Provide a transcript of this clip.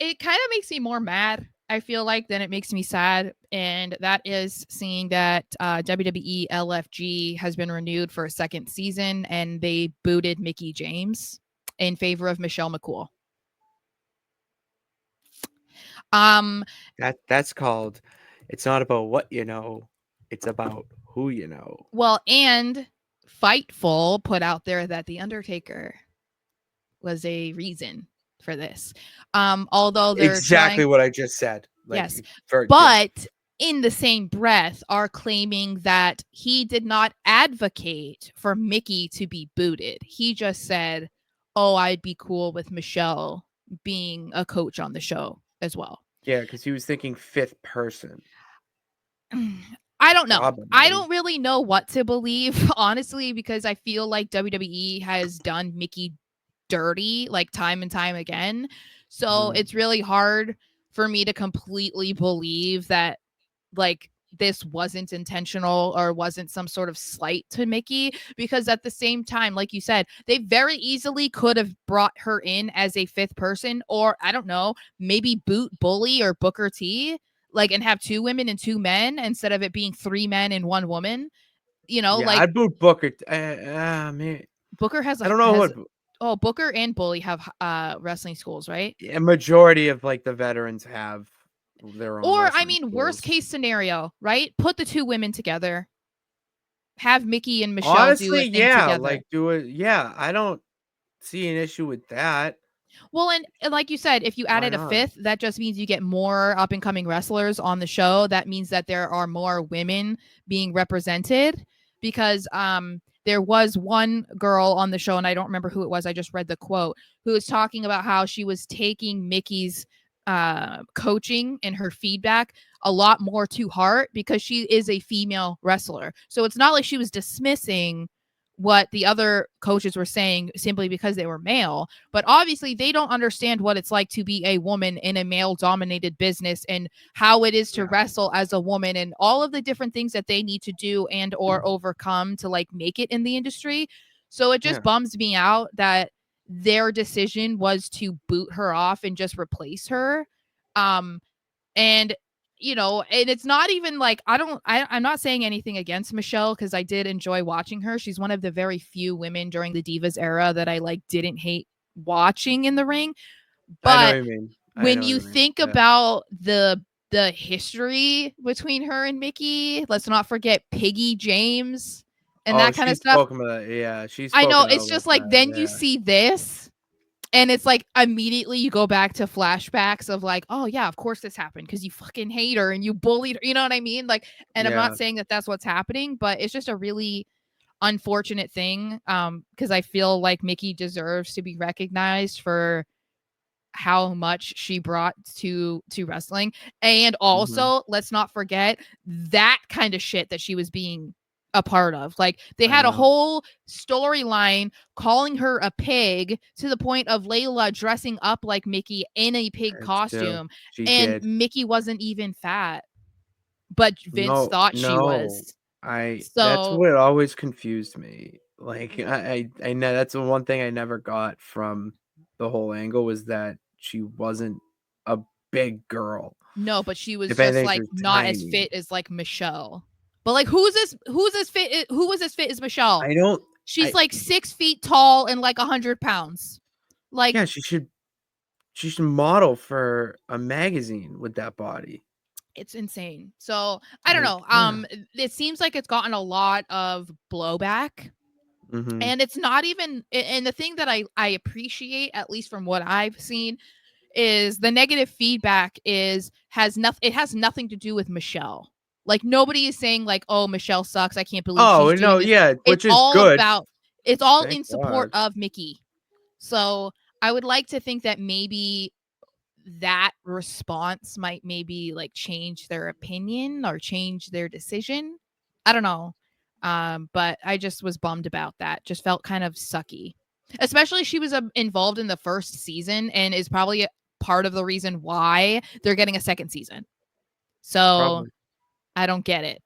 it kind of makes me more mad, I feel like, than it makes me sad. And that is seeing that WWE LFG has been renewed for a second season, and they booted Mickie James in favor of Michelle McCool. That's called, it's not about what you know, it's about who you know. Well, and Fightful put out there that The Undertaker was a reason for this. Although they're exactly trying, what I just said. Like, yes, but in the same breath are claiming that he did not advocate for Mickie to be booted. He just said, "Oh, I'd be cool with Michelle being a coach on the show as well." Yeah, because he was thinking fifth person. I don't know. Probably. I don't really know what to believe, honestly, because I feel like WWE has done Mickie dirty like time and time again. So it's really hard for me to completely believe that like this wasn't intentional or wasn't some sort of slight to Mickie, because at the same time, like you said, they very easily could have brought her in as a fifth person, or I don't know, maybe boot Bully or Booker T, like, and have 2 women and 2 men instead of it being 3 men and 1 woman. You know, Yeah, like I'd boot Booker. Man, Booker has I don't know what. Booker and Bully have wrestling schools, right? A majority of like the veterans have their own. Or I wrestling mean, worst schools. case scenario, right? Put the 2 women together. Have Mickie and Michelle do Honestly, a thing yeah, together. like do it. Yeah, I don't see an issue with that. Well, and like you said, if you added a fifth, that just means you get more up and coming wrestlers on the show. That means that there are more women being represented, because there was one girl on the show, and I don't remember who it was. I just read the quote, who was talking about how she was taking Mickey's coaching and her feedback a lot more to heart because she is a female wrestler. So it's not like she was dismissing what the other coaches were saying simply because they were male, but obviously they don't understand what it's like to be a woman in a male dominated business and how it is to wrestle as a woman and all of the different things that they need to do and or overcome to like make it in the industry. So it just bums me out that their decision was to boot her off and just replace her. And you know, and it's not even like I'm not saying anything against Michelle, because I did enjoy watching her. She's one of the very few women during the Divas era that I like didn't hate watching in the ring. I know what But you mean. when you think about the history between her and Mickie, let's not forget Piggy James and that kind of stuff. I know, it's just like then you see this and it's like immediately you go back to flashbacks of like, oh yeah, of course this happened because you fucking hate her and you bullied her. You know what I mean? Like, and I'm not saying that that's what's happening, but it's just a really unfortunate thing. Because I feel like Mickie deserves to be recognized for how much she brought to wrestling, and also let's not forget that kind of shit that she was being a part of. Like, they had a whole storyline calling her a pig to the point of Layla dressing up like Mickie in a pig costume, and Mickie wasn't even fat, but Vince thought she was. That's what always confused me. Like I know that's the one thing I never got from the whole angle, was that she wasn't a big girl. No, but she was just like not as fit as like Michelle. But like, who's this fit? Who was as fit as Michelle? She's like 6 feet tall and like 100 pounds. Like, yeah, she should model for a magazine with that body. It's insane. So I don't know. It seems like it's gotten a lot of blowback. And it's not even, and the thing that I appreciate, at least from what I've seen, is the negative feedback has nothing to do with Michelle. Like, nobody is saying like, oh, Michelle sucks, I can't believe she's doing this. Which is all good. It's all in support of Mickie. So I would like to think that maybe that response might maybe like change their opinion or change their decision. I don't know. But I just was bummed about that. Just felt kind of sucky. Especially she was involved in the first season and is probably part of the reason why they're getting a second season. So I don't get it.